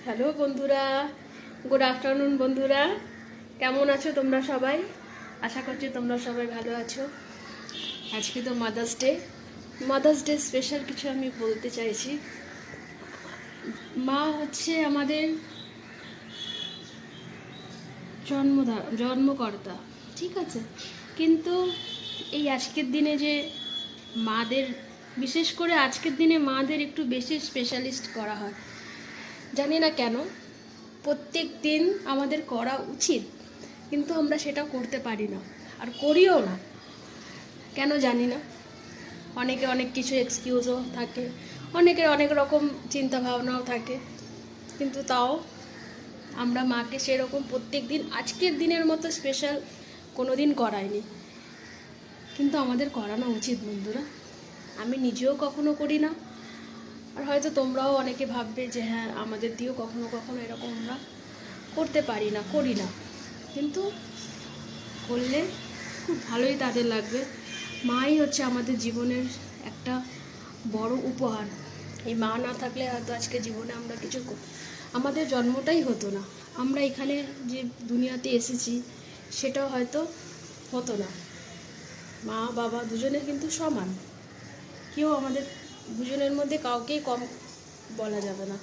Hello বন্ধুরা, good afternoon বন্ধুরা। কেমন আছো তোমরা সবাই? আশা করছি তোমরা সবাই ভালো আছো। আজকে তো মাদার্স ডে স্পেশাল কিছু আমি বলতে চাইছি। মা হচ্ছে আমাদের জন্মকর্তা, ঠিক আছে? কিন্তু এই আজকের দিনে যে মাদের, বিশেষ করে আজকের দিনে মাদের একটু বেশি স্পেশালিস্ট করা হয়। জানি না কেন, প্রত্যেক দিন আমাদের করা উচিত, কিন্তু আমরা সেটা করতে পারি না, আর করিও না। কেন জানি না। অনেকে অনেক কিছু এক্সকিউজও থাকে, অনেকের অনেক রকম চিন্তা ভাবনাও থাকে, কিন্তু তাও আমরা মাকে সেরকম প্রত্যেক দিন আজকের দিনের মতো স্পেশাল কোনো দিন করাইনি, কিন্তু আমাদের করানো উচিত বন্ধুরা। আমি নিজেও কখনো করি না, আর হয়তো তোমরাও অনেকে ভাববে যে হ্যাঁ, আমাদের দিয়েও কখনো কখনো এরকম আমরা করতে পারি না, করি না, কিন্তু করলে খুব ভালোই তাদের লাগবে। মাই হচ্ছে আমাদের জীবনের একটা বড় উপহার। এই মা না থাকলে হয়তো আজকে জীবনে আমরা কিছু আমাদের জন্মটাই হতো না, আমরা এখানে যে দুনিয়াতে এসেছি সেটাও হয়তো হতো না। মা বাবা দুজনে কিন্তু সমান, কেউ আমাদের দুজনের মধ্যে কাউকেই কম বলা যাবে না।